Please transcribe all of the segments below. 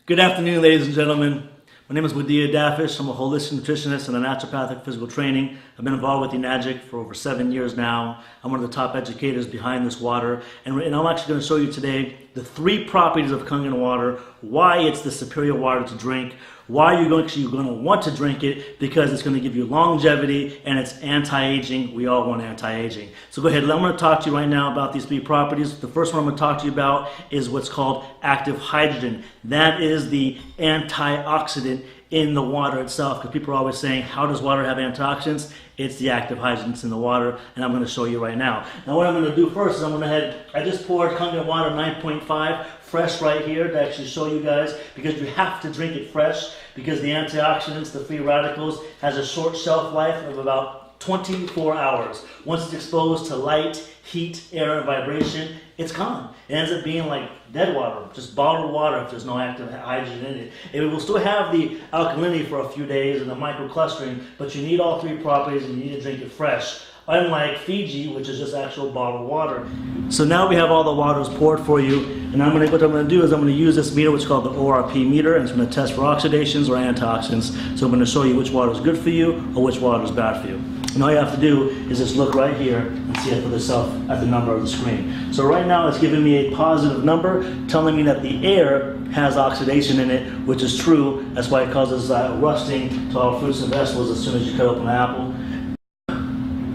Good afternoon, ladies and gentlemen. My name is Wadia Dafesh. I'm a holistic nutritionist and a naturopathic physical training. I've been involved with Enagic for over 7 years now. I'm one of the top educators behind this water. And I'm actually going to show you today the 3 properties of Kangen water, why it's the superior water to drink, why you're going to want to drink it, because it's going to give you longevity and it's anti-aging. We all want anti-aging. So go ahead, I'm going to talk to you right now about these 3 properties. The first one I'm going to talk to you about is what's called active hydrogen. That is the antioxidant in the water itself, because people are always saying, how does water have antioxidants? It's the active hydrogens in the water, and I'm going to show you right now. Now what I'm going to do first is I just poured Kangen water 9.5 fresh right here to actually show you guys, because you have to drink it fresh, because the antioxidants, the free radicals, has a short shelf life of about 24 hours. Once it's exposed to light, heat, air, and vibration, it's gone. It ends up being like dead water, just bottled water if there's no active hydrogen in it. It will still have the alkalinity for a few days and the microclustering, but you need all 3 properties and you need to drink it fresh. Unlike Fiji, which is just actual bottled water. So now we have all the waters poured for you, and what I'm going to do is I'm going to use this meter, which is called the ORP meter, and it's going to test for oxidations or antioxidants. So I'm going to show you which water is good for you or which water is bad for you. And all you have to do is just look right here and see it for yourself at the number of the screen. So right now it's giving me a positive number, telling me that the air has oxidation in it, which is true. That's why it causes rusting to all fruits and vegetables as soon as you cut open an apple.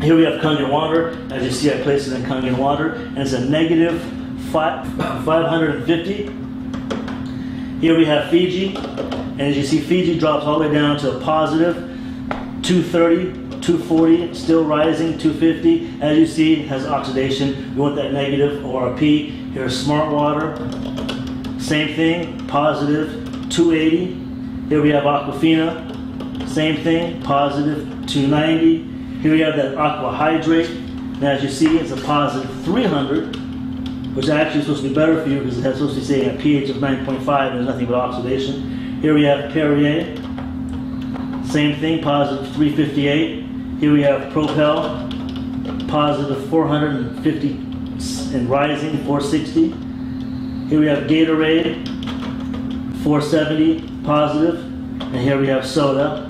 Here we have Kangen water. As you see, I placed it in Kangen water, and it's a negative 550. Here we have Fiji, and as you see, Fiji drops all the way down to a positive 230, 240, still rising, 250. As you see, it has oxidation. We want that negative ORP. Here's Smart water. Same thing, positive 280. Here we have Aquafina. Same thing, positive 290. Here we have that aqua hydrate, and as you see, it's a positive 300, which actually is supposed to be better for you because it's supposed to be saying a pH of 9.5 and there's nothing but oxidation. Here we have Perrier, same thing, positive 358. Here we have Propel, positive 450 and rising, 460. Here we have Gatorade, 470 positive, and here we have Soda,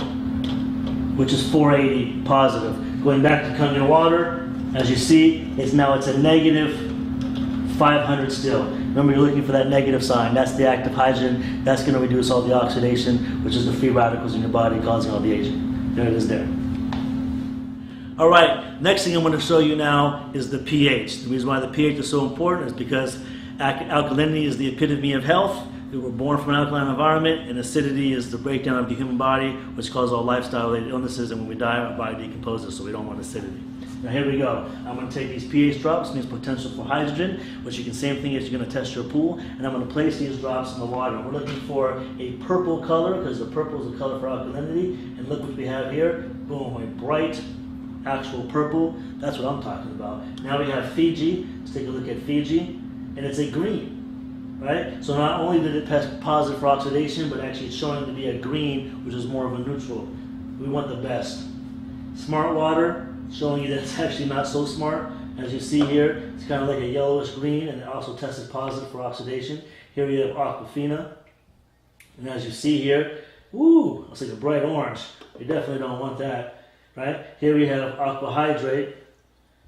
which is 480 positive. Going back to Kangen water, as you see, it's a negative 500 still. Remember, you're looking for that negative sign. That's the active hydrogen. That's going to reduce all the oxidation, which is the free radicals in your body causing all the aging. There it is there. All right, next thing I'm going to show you now is the pH. The reason why the pH is so important is because alkalinity is the epitome of health. We were born from an alkaline environment, and acidity is the breakdown of the human body, which causes all lifestyle-related illnesses, and when we die, our body decomposes, so we don't want acidity. Now here we go. I'm going to take these pH drops, means potential for hydrogen, which you can, same thing as you're going to test your pool, and I'm going to place these drops in the water. We're looking for a purple color, because the purple is the color for alkalinity, and look what we have here. Boom, a bright, actual purple. That's what I'm talking about. Now we have Fiji. Let's take a look at Fiji, and it's a green. Right? So not only did it test positive for oxidation, but actually it's showing to be a green, which is more of a neutral. We want the best. Smart water, showing you that it's actually not so smart. As you see here, it's kind of like a yellowish green, and it also tested positive for oxidation. Here we have Aquafina. And as you see here, ooh, it's like a bright orange. We definitely don't want that. Right? Here we have Aqua Hydrate.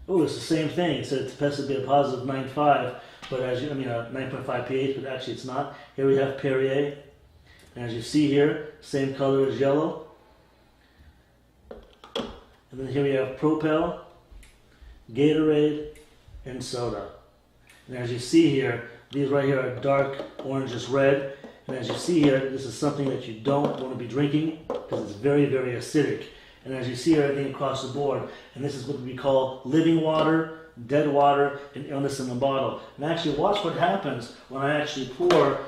Oh, it's the same thing. It said it's tested to be a positive 9.5. But a 9.5 pH, but actually it's not. Here we have Perrier, and as you see here, same color as yellow. And then here we have Propel, Gatorade, and Soda. And as you see here, these right here are dark orangish red. And as you see here, this is something that you don't want to be drinking because it's very, very acidic. And as you see here, everything across the board, and this is what we call living water, dead water, and illness in the bottle. And actually watch what happens when I actually pour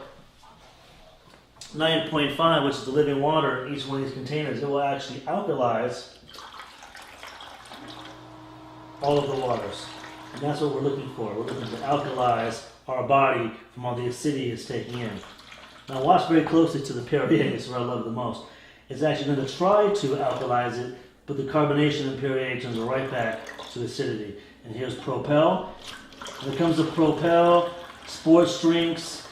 9.5, which is the living water, in each one of these containers. It will actually alkalize all of the waters. And that's what we're looking for. We're looking to alkalize our body from all the acidity it's taking in. Now watch very closely to the Perrier. This is where I love it the most. It's actually going to try to alkalize it, but the carbonation in Perrier turns it right back to acidity. And here's Propel. When it comes to Propel, sports drinks,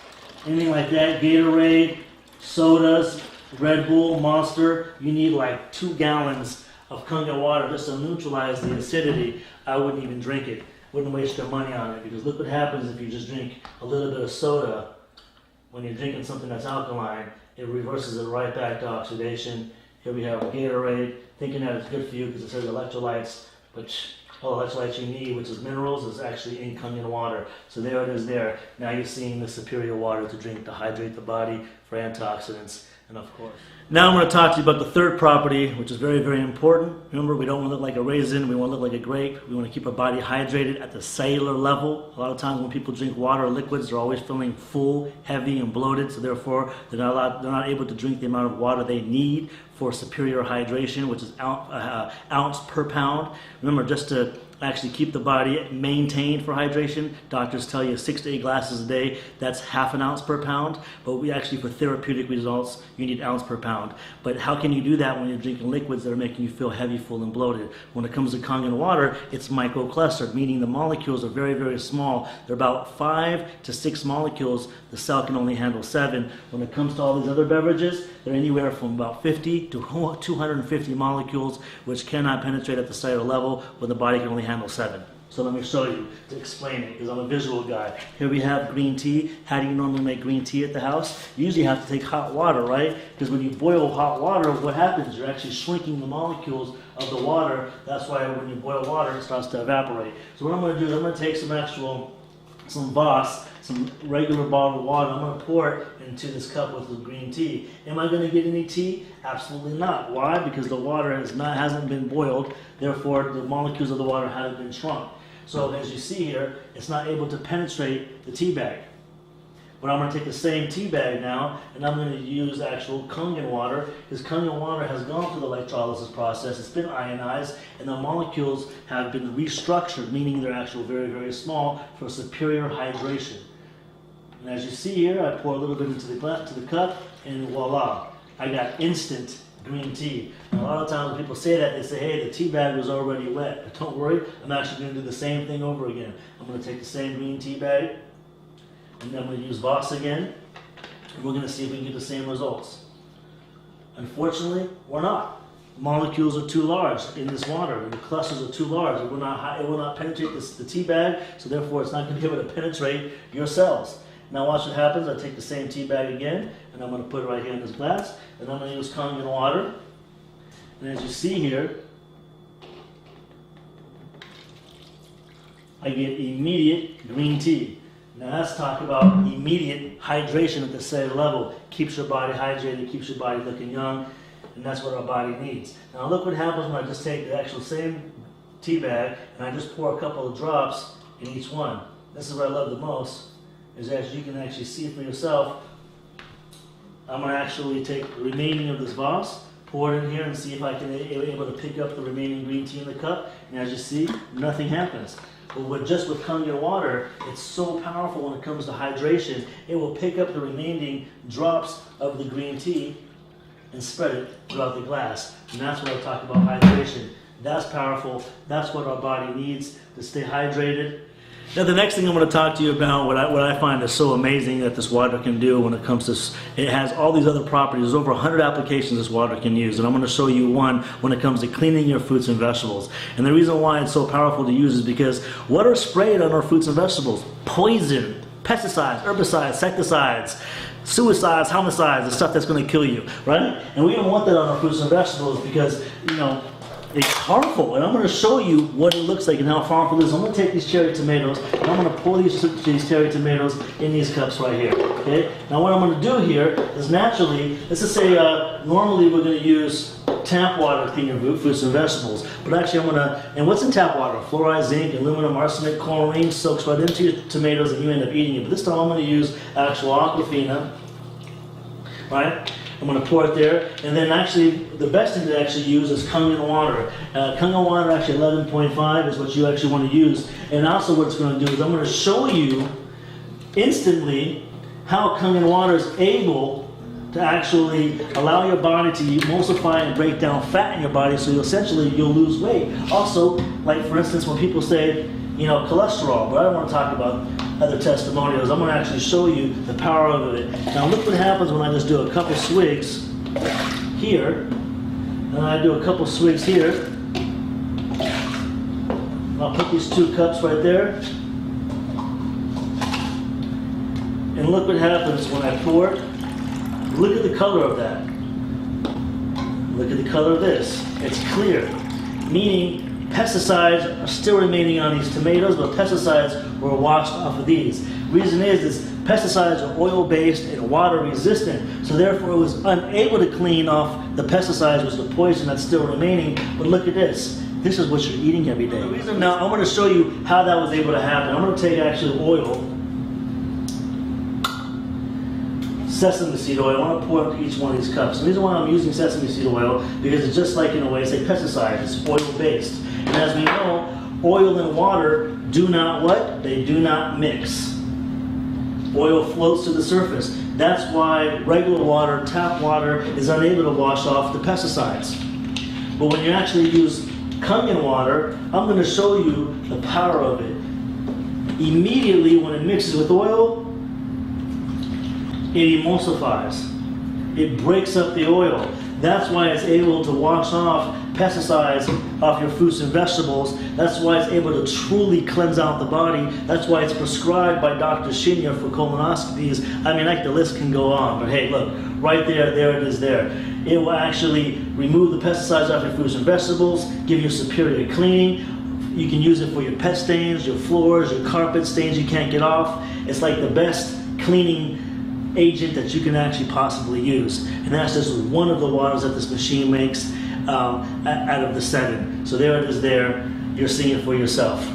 anything like that, Gatorade, sodas, Red Bull, Monster, you need like 2 gallons of Kangen water just to neutralize the acidity. I wouldn't even drink it. Wouldn't waste your money on it, because look what happens if you just drink a little bit of soda. When you're drinking something that's alkaline, it reverses it right back to oxidation. Here we have Gatorade, thinking that it's good for you because it says electrolytes, which all the electrolytes you need, which is minerals, is actually in Kangen water. So there it is there. Now you're seeing the superior water to drink to hydrate the body for antioxidants, and of course. Now I'm going to talk to you about the third property, which is very, very important. Remember, we don't want to look like a raisin, we want to look like a grape. We want to keep our body hydrated at the cellular level. A lot of times when people drink water or liquids, they're always feeling full, heavy, and bloated, so therefore they're not able to drink the amount of water they need for superior hydration, which is ounce per pound. Remember, just to actually keep the body maintained for hydration, doctors tell you 6 to 8 glasses a day. That's half an ounce per pound, but we actually, for therapeutic results, you need ounce per pound. But how can you do that when you're drinking liquids that are making you feel heavy, full, and bloated? When it comes to Kangen water, it's microclustered, meaning the molecules are very, very small. They're about 5 to 6 molecules. The cell can only handle 7. When it comes to all these other beverages, they're anywhere from about 50 to 250 molecules, which cannot penetrate at the cellular level, when the body can only handle 7. So let me show you to explain it, because I'm a visual guy. Here we have green tea. How do you normally make green tea at the house? You usually have to take hot water, right? Because when you boil hot water, what happens? You're actually shrinking the molecules of the water. That's why when you boil water, it starts to evaporate. So what I'm going to do is I'm going to take some Voss, some regular bottled water. I'm going to pour it into this cup with the green tea. Am I going to get any tea? Absolutely not. Why? Because the water hasn't been boiled. Therefore, the molecules of the water haven't been shrunk. So as you see here, it's not able to penetrate the tea bag. But I'm going to take the same tea bag now, and I'm going to use actual Kangen water, because Kangen water has gone through the electrolysis process. It's been ionized, and the molecules have been restructured, meaning they're actually very, very small for superior hydration. And as you see here, I pour a little bit into the cup, and voila, I got instant green tea. Now, a lot of times when people say that, they say, hey, the tea bag was already wet. But don't worry, I'm actually going to do the same thing over again. I'm going to take the same green tea bag, and then I'm going to use Voss again, and we're going to see if we can get the same results. Unfortunately, we're not. Molecules are too large in this water, and the clusters are too large. It will not penetrate the tea bag, so therefore it's not going to be able to penetrate your cells. Now watch what happens. I take the same tea bag again, and I'm going to put it right here in this glass, and I'm going to use Kangen water. And as you see here, I get immediate green tea. Now let's talk about immediate hydration at the cellular level. Keeps your body hydrated, keeps your body looking young, and that's what our body needs. Now look what happens when I just take the actual same tea bag and I just pour a couple of drops in each one. This is what I love the most, is that you can actually see it for yourself. I'm going to actually take the remaining of this Voss, pour it in here, and see if I can be able to pick up the remaining green tea in the cup. And as you see, nothing happens. But with Kangen water, it's so powerful when it comes to hydration. It will pick up the remaining drops of the green tea and spread it throughout the glass. And that's what I talk about hydration. That's powerful. That's what our body needs to stay hydrated. Now the next thing I'm going to talk to you about, what I find is so amazing that this water can do when it comes to, it has all these other properties. There's over 100 applications this water can use, and I'm going to show you one when it comes to cleaning your fruits and vegetables. And the reason why it's so powerful to use is because what are sprayed on our fruits and vegetables? Poison, pesticides, herbicides, insecticides, suicides, homicides, the stuff that's going to kill you, right? And we don't want that on our fruits and vegetables because, it's harmful, and I'm going to show you what it looks like and how harmful it is. I'm going to take these cherry tomatoes, and I'm going to pour these cherry tomatoes in these cups right here, okay? Now what I'm going to do here is naturally, let's just say normally we're going to use tap water to clean your fruits and vegetables, but actually and what's in tap water? Fluoride, zinc, aluminum, arsenic, chlorine, soaks right into your tomatoes and you end up eating it. But this time I'm going to use actual Aquafina, right? I'm going to pour it there, and then actually the best thing to actually use is Kangen water. Kangen water, actually 11.5 is what you actually want to use. And also what it's going to do is I'm going to show you instantly how Kangen water is able to actually allow your body to emulsify and break down fat in your body, so you'll lose weight. Also, like for instance, when people say, cholesterol, but I don't want to talk about other testimonials. I'm going to actually show you the power of it. Now look what happens when I just do a couple swigs here, and I do a couple swigs here. I'll put these 2 cups right there, and look what happens when I pour it. Look at the color of that. Look at the color of this. It's clear, meaning pesticides are still remaining on these tomatoes, but pesticides were washed off of these. Reason is pesticides are oil-based and water-resistant, so therefore it was unable to clean off the pesticides, which is the poison that's still remaining. But look at this. This is what you're eating every day. Now I'm going to show you how that was able to happen. I'm going to take actually oil, sesame seed oil. I want to pour into each one of these cups. The reason why I'm using sesame seed oil, because it's just like, in a way, it's a pesticide. It's oil-based. And as we know, oil and water do not what? They do not mix. Oil floats to the surface. That's why regular water, tap water, is unable to wash off the pesticides. But when you actually use Kangen water, I'm going to show you the power of it. Immediately when it mixes with oil, it emulsifies. It breaks up the oil. That's why it's able to wash off pesticides off your fruits and vegetables. That's why it's able to truly cleanse out the body. That's why it's prescribed by Dr. Shinya for colonoscopies. I mean, like, the list can go on. But hey, look, right there it is there. It will actually remove the pesticides off your fruits and vegetables, give you superior cleaning. You can use it for your pet stains, your floors, your carpet stains you can't get off. It's like the best cleaning agent that you can actually possibly use. And that's just one of the waters that this machine makes out of the 7. So there it is there. You're seeing it for yourself.